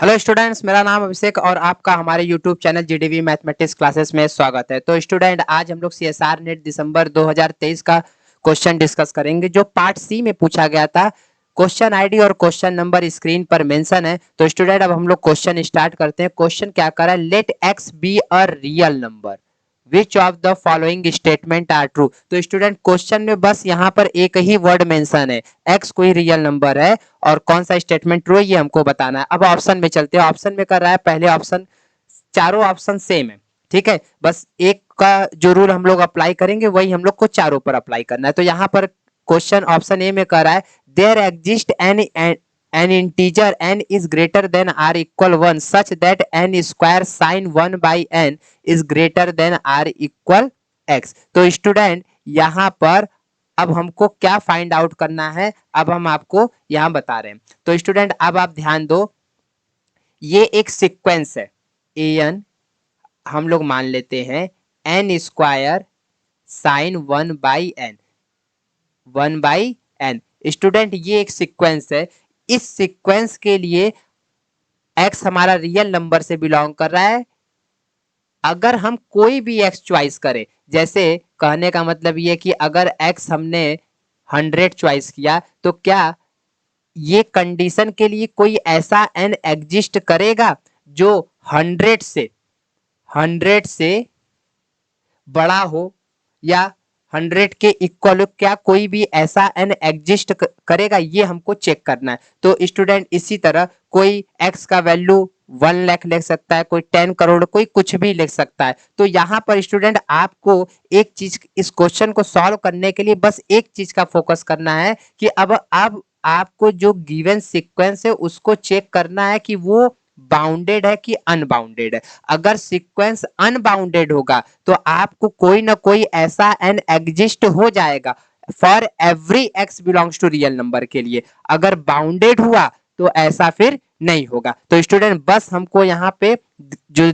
Hello students, मेरा नाम अभिषेक और आपका हमारे YouTube channel GDV mathematics classes में स्वागत है। तो स्टूडेंट, आज हम लोग सीएसआर नेट दिसंबर 2023 का क्वेश्चन डिस्कस करेंगे जो पार्ट सी में पूछा गया था। क्वेश्चन आईडी और क्वेश्चन नंबर स्क्रीन पर मेंशन है। तो स्टूडेंट, अब हम लोग क्वेश्चन स्टार्ट करते हैं। क्वेश्चन क्या कर रहा है, let x be a real number which of the following statement are true. तो स्टूडेंट, क्वेश्चन में बस यहाँ पर एक ही वर्ड मेंशन है, एक्स कोई रियल नंबर है और कौन सा स्टेटमेंट ट्रू है ये हमको बताना है। अब ऑप्शन में चलते हैं। ऑप्शन में कर रहा है पहले ऑप्शन, चारों ऑप्शन सेम है, ठीक है। बस एक का जो रूल हम लोग अप्लाई करेंगे वही हम लोग को चारों पर अप्लाई करना है। तो यहाँ पर क्वेश्चन ऑप्शन ए में कर रहा है there exist an integer n is greater than r equal 1 such that n square sin 1 by n is greater than r equal x। तो स्टूडेंट, यहाँ पर अब हमको क्या फाइंड आउट करना है, अब हम आपको यहाँ बता रहे हैं। तो स्टूडेंट, अब आप ध्यान दो, ये एक सीक्वेंस है ए एन, हम लोग मान लेते हैं N square sine 1/n। Student, ये एक सीक्वेंस है। इस सीक्वेंस के लिए x हमारा रियल नंबर से बिलोंग कर रहा है। अगर हम कोई भी x चॉइस करें, जैसे कहने का मतलब ये कि अगर x हमने 100 चॉइस किया, तो क्या ये कंडीशन के लिए कोई ऐसा n एग्जिस्ट करेगा जो 100 से बड़ा हो या 100 के इक्वल हो? क्या कोई भी ऐसा n एग्जिस्ट करेगा, ये हमको चेक करना है। तो स्टूडेंट, इसी तरह कोई x का वैल्यू 1 लाख लिख सकता है, कोई 10 करोड़, कोई कुछ भी लिख सकता है। तो यहाँ पर स्टूडेंट आपको एक चीज, इस क्वेश्चन को सॉल्व करने के लिए बस एक चीज का फोकस करना है कि अब आपको जो गिवन सीक्वेंस है उसको चेक करना है कि वो बाउंडेड है कि अनबाउंडेड है। अगर सीक्वेंस अनबाउंडेड होगा तो आपको कोई ना कोई ऐसा एन एग्जिस्ट हो जाएगा for every x belongs to real number के लिए। अगर बाउंडेड हुआ तो ऐसा फिर नहीं होगा। तो स्टूडेंट, बस हमको यहाँ पे जो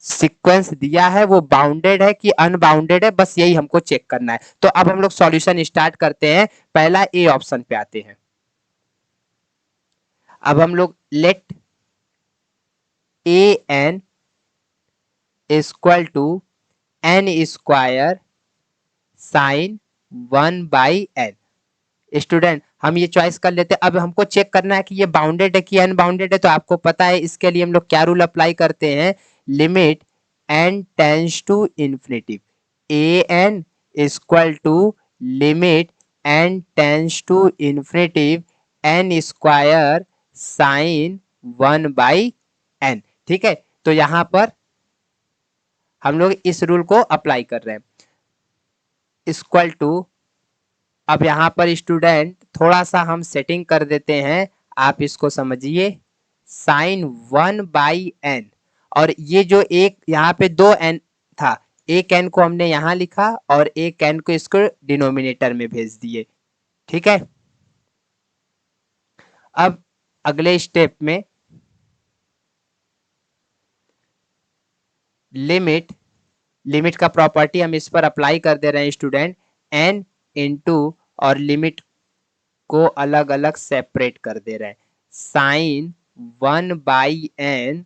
सीक्वेंस दिया है वो बाउंडेड है कि अनबाउंडेड है, बस यही हमको चेक करना है। तो अब हम लोग सॉल्यूशन स्टार्ट करते हैं। पहला ए ऑप्शन पे आते हैं। अब हम लोग let a n equal to n square sine 1/n। Student, हम ये चॉइस कर लेते हैं। अब हमको चेक करना है कि ये बाउंडेड है कि अनबाउंडेड है। तो आपको पता है इसके लिए हम लोग क्या रूल अप्लाई करते हैं, limit n tends to infinity a n equal to limit n tends to infinity n square sine 1/n। ठीक है, तो यहां पर हम लोग इस रूल को अप्लाई कर रहे हैं। इक्वल टू, अब यहाँ पर स्टूडेंट थोड़ा सा हम सेटिंग कर देते हैं, आप इसको समझिए। साइन 1/n, और ये जो एक यहाँ पे 2n था, एक n को हमने यहाँ लिखा और एक n को इसको डिनोमिनेटर में भेज दिए। ठीक है, अब अगले स्टेप में लिमिट का प्रॉपर्टी हम इस पर अप्लाई कर दे रहे हैं स्टूडेंट। n इंटू, और लिमिट को अलग अलग सेपरेट कर दे रहे हैं, साइन 1/n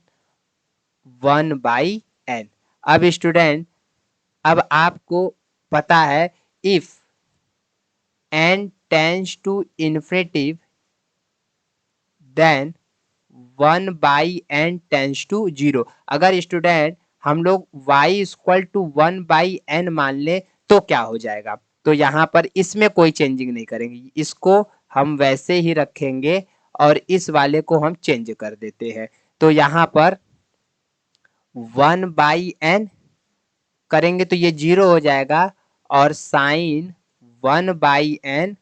1/n। अब स्टूडेंट, अब आपको पता है if n tends to infinity then 1/n tends to 0। अगर स्टूडेंट हम लोग y इक्वल टू 1/n मान ले तो क्या हो जाएगा? तो यहाँ पर इसमें कोई चेंजिंग नहीं करेंगे, इसको हम वैसे ही रखेंगे और इस वाले को हम चेंज कर देते हैं। तो यहाँ पर 1/n करेंगे तो ये 0 हो जाएगा, और साइन 1/n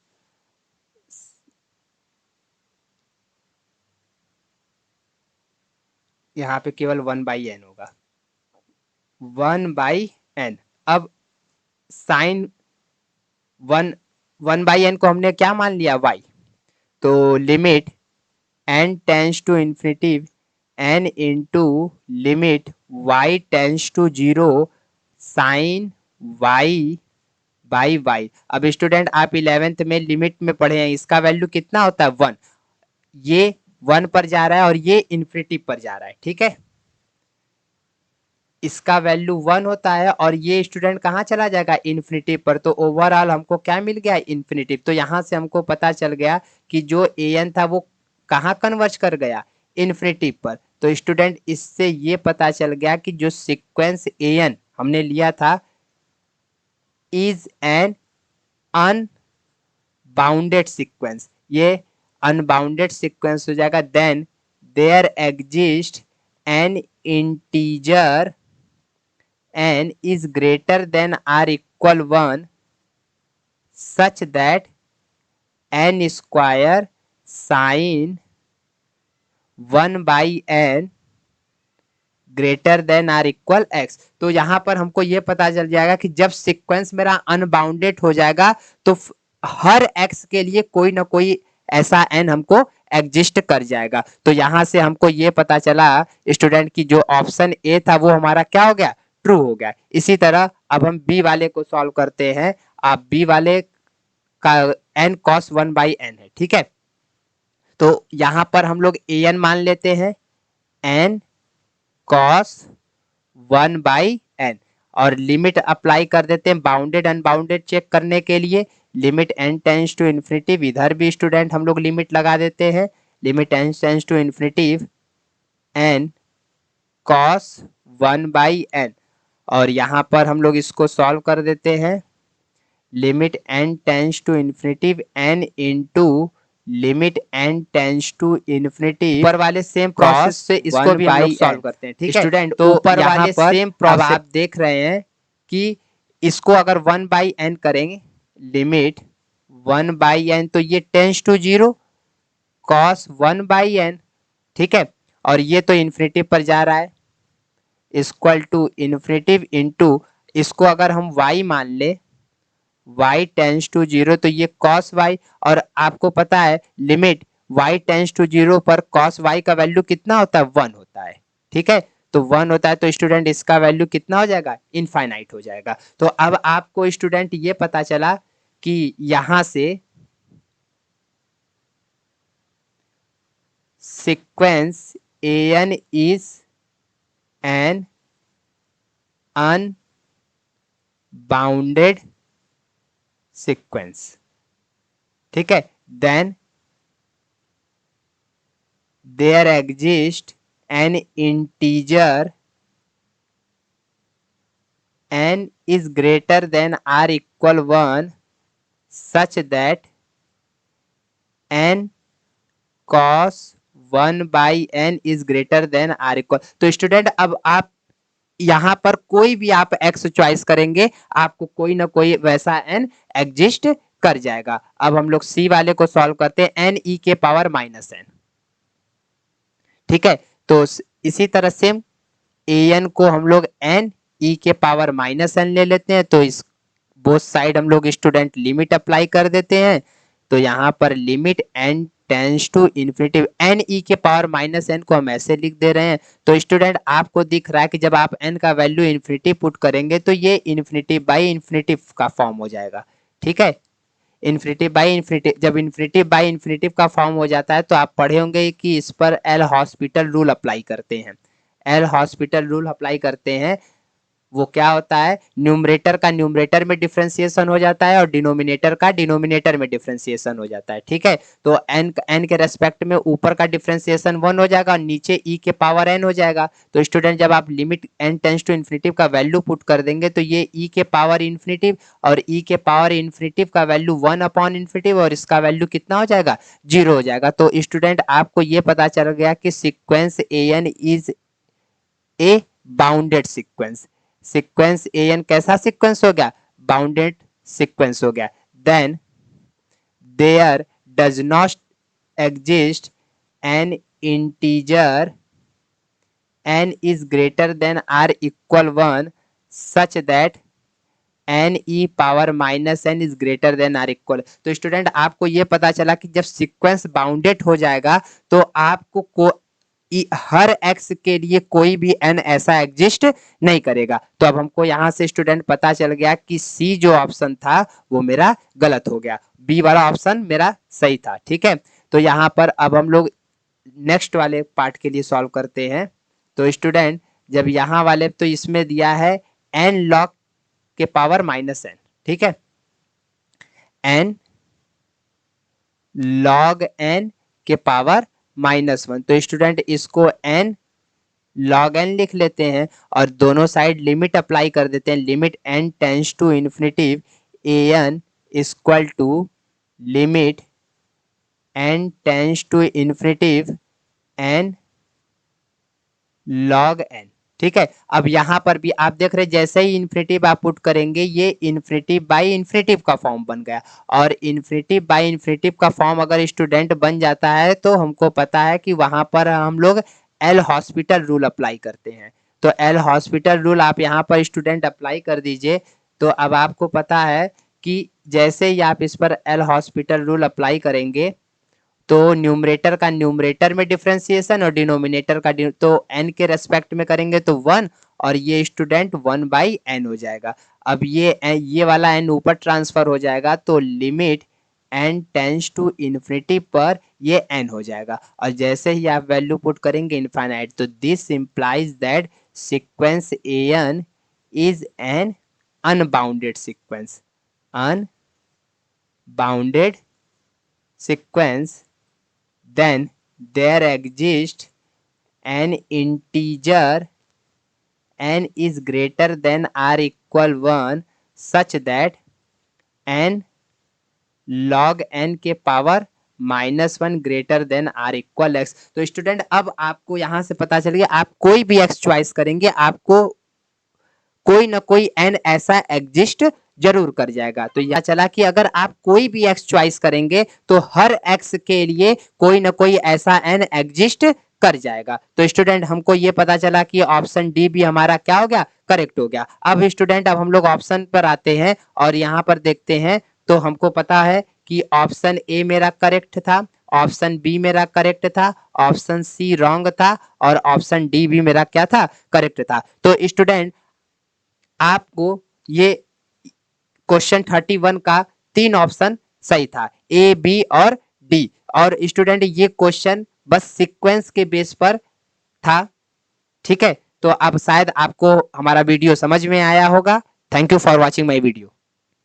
यहाँ पे केवल 1/n होगा, 1/n। अब साइन 1/n को हमने क्या मान लिया, y। तो limit n tends to infinity n into limit y tends to 0 sine y by y। अब स्टूडेंट, आप 11th में लिमिट में पढ़े हैं, इसका वैल्यू कितना होता है, 1। ये 1 पर जा रहा है और ये इन्फिनिटी पर जा रहा है, ठीक है। इसका वैल्यू 1 होता है और ये स्टूडेंट कहाँ चला जाएगा, इन्फिनिटी पर। तो ओवरऑल हमको क्या मिल गया, इन्फिनिटी। तो यहाँ से हमको पता चल गया कि जो an था वो कहाँ कन्वर्ज कर गया, इन्फिनिटी पर। तो स्टूडेंट इससे ये पता चल गया कि जो सीक्वेंस an हमने लिया था इज एन अनबाउंडेड सीक्वेंस, ये अनबाउंडेड सीक्वेंस हो जाएगा। Then there exist an integer n is greater than or equal 1 such that n square sin 1 by n greater than or equal x। तो यहां पर हमको ये पता चल जाएगा कि जब सीक्वेंस मेरा अनबाउंडेड हो जाएगा तो हर x के लिए कोई ना कोई ऐसा n हमको एग्जिस्ट कर जाएगा। तो यहां से हमको ये पता चला स्टूडेंट की जो ऑप्शन ए था वो हमारा क्या हो गया, ट्रू हो गया। इसी तरह अब हम बी वाले को सॉल्व करते हैं। आप बी वाले का n cos 1 by n है, ठीक है। तो यहां पर हम लोग an मान लेते हैं n cos 1 by n और लिमिट अप्लाई कर देते हैं बाउंडेड अनबाउंडेड चेक करने के लिए। Limit n tends to infinity, इधर भी स्टूडेंट हम लोग लिमिट लगा देते हैं। Limit n tends to infinity n cos 1 by n और यहाँ पर हम लोग इसको सॉल्व कर देते हैं। Limit n tends to infinity n into limit n tends to infinity, ऊपर वाले सेम प्रोसेस से इसको भी हम लोग सॉल्व करते हैं, ठीक है स्टूडेंट। तो ऊपर वाले सेम प्रोसेस आप देख रहे हैं कि इसको अगर 1 बाई n करेंगे, लिमिट 1 बाई n, तो ये tends to 0 cos 1 by n, ठीक है। और ये तो इन्फिनिटी पर जा रहा है, इक्वल टू इन्फिनिटी इंटू इसको अगर हम y मान ले, y टेंस टू 0, तो ये cos y। और आपको पता है लिमिट y टेंस टू 0 पर cos y का वैल्यू कितना होता है, 1 होता है, ठीक है। तो 1 होता है तो स्टूडेंट इसका वैल्यू कितना हो जाएगा, इनफाइनाइट हो जाएगा। तो अब आपको स्टूडेंट ये पता चला कि यहां से sequence an is an unbounded sequence, ठीक है। Then there exist an integer n is greater than or equal 1 such that n cos 1 by n is greater than or equal। तो स्टूडेंट अब आप यहां पर कोई भी आप x चॉइस करेंगे आपको कोई ना कोई वैसा n एग्जिस्ट कर जाएगा। अब हम लोग c वाले को सॉल्व करते हैं, n e के पावर माइनस n, ठीक है। तो इसी तरह से an को हम लोग n e के पावर माइनस n ले लेते हैं। तो इस बोथ साइड हम लोग स्टूडेंट लिमिट अप्लाई कर देते हैं। तो यहाँ पर limit n tends to infinity n e के पावर माइनस n को हम ऐसे लिख दे रहे हैं। तो स्टूडेंट आपको दिख रहा है कि जब आप n का वैल्यू इन्फिनिटी पुट करेंगे तो ये इन्फिनिटी बाई इन्फिनिटी का फॉर्म हो जाएगा, ठीक है। इन्फिनिटी बाई इन्फिनिटी, जब इन्फिनिटी बाई इन्फिनिटी का फॉर्म हो जाता है तो आप पढ़े होंगे कि इस पर एल हॉस्पिटल रूल अप्लाई करते हैं। एल हॉस्पिटल रूल अप्लाई करते हैं, वो क्या होता है, न्यूमरेटर का न्यूमरेटर में डिफरेंशिएशन हो जाता है और डिनोमिनेटर का डिनोमिनेटर में डिफरेंशिएशन हो जाता है, ठीक है। तो n के रेस्पेक्ट में ऊपर का डिफरेंशिएशन 1 हो जाएगा और नीचे e के पावर n हो जाएगा। तो स्टूडेंट जब आप limit n tends to infinity का वैल्यू पुट कर देंगे तो ये e के पावर इन्फिनिटी और e के पावर इन्फिनिटी का वैल्यू 1 अपॉन इन्फिनिटी और इसका वैल्यू कितना हो जाएगा, 0 हो जाएगा। तो स्टूडेंट आपको ये पता चल गया कि sequence an is a bounded sequence. Sequence an कैसा सीक्वेंस हो गया, बाउंडेड सीक्वेंस हो गया। Then there does not exist an integer n is greater than or equal 1 such that n e power minus n is greater than or equal। तो student आपको ये पता चला कि जब सीक्वेंस बाउंडेड हो जाएगा तो आपको हर x के लिए कोई भी n ऐसा एग्जिस्ट नहीं करेगा। तो अब हमको यहाँ से स्टूडेंट पता चल गया कि C जो ऑप्शन था वो मेरा गलत हो गया, B वाला ऑप्शन मेरा सही था, ठीक है। तो यहाँ पर अब हम लोग नेक्स्ट वाले पार्ट के लिए सॉल्व करते हैं। तो स्टूडेंट जब यहाँ वाले तो इसमें दिया है n log के पावर -n, ठीक है, n log n के पावर -1। तो स्टूडेंट इसको n log n लिख लेते हैं और दोनों साइड लिमिट अप्लाई कर देते हैं। Limit n tends to infinity an equal to limit n tends to infinity n log n, ठीक है। अब यहाँ पर भी आप देख रहे हैं जैसे ही इन्फिनिटिव आप पुट करेंगे ये इन्फिनिटिव बाई इन्फिनिटिव का फॉर्म बन गया। और इन्फिनिटिव बाई इन्फिनिटिव का फॉर्म अगर स्टूडेंट बन जाता है तो हमको पता है कि वहाँ पर हम लोग एल हॉस्पिटल रूल अप्लाई करते हैं। तो एल हॉस्पिटल रूल आप यहाँ पर स्टूडेंट अप्लाई कर दीजिए। तो अब आपको पता है कि जैसे ही आप इस पर एल हॉस्पिटल रूल अप्लाई करेंगे तो न्यूमरेटर का न्यूमरेटर में डिफरेंशिएशन और डिनोमिनेटर का तो n के रेस्पेक्ट में करेंगे तो 1 और ये स्टूडेंट 1/n हो जाएगा। अब ये वाला n ऊपर ट्रांसफर हो जाएगा तो limit n tends to infinity पर ये n हो जाएगा। और जैसे ही आप वैल्यू पुट करेंगे इनफाइनाइट तो this implies that sequence an is an unbounded sequence. Unbounded sequence, then there exists an integer n is greater than or equal 1 such that n log n के power -1 greater than or equal x। तो student अब आपको यहां से पता चल गया आप कोई भी x चॉइस करेंगे आपको कोई ना कोई n ऐसा एग्जिस्ट जरूर कर जाएगा। तो यह चला कि अगर आप कोई भी x चॉइस करेंगे तो हर x के लिए कोई ना कोई ऐसा n एग्जिस्ट कर जाएगा। तो स्टूडेंट हमको ये पता चला कि ऑप्शन डी भी हमारा क्या हो गया, करेक्ट हो गया। अब स्टूडेंट अब हम लोग ऑप्शन पर आते हैं और यहाँ पर देखते हैं तो हमको पता है कि ऑप्शन ए मेरा करेक्ट था, ऑप्शन बी मेरा करेक्ट था, ऑप्शन सी रॉन्ग था और ऑप्शन डी भी मेरा क्या था, करेक्ट था। तो स्टूडेंट आपको ये क्वेश्चन 31 का 3 ऑप्शन सही था, ए बी और डी। और स्टूडेंट ये क्वेश्चन बस सीक्वेंस के बेस पर था, ठीक है। तो अब शायद आपको हमारा वीडियो समझ में आया होगा। Thank you for watching my video.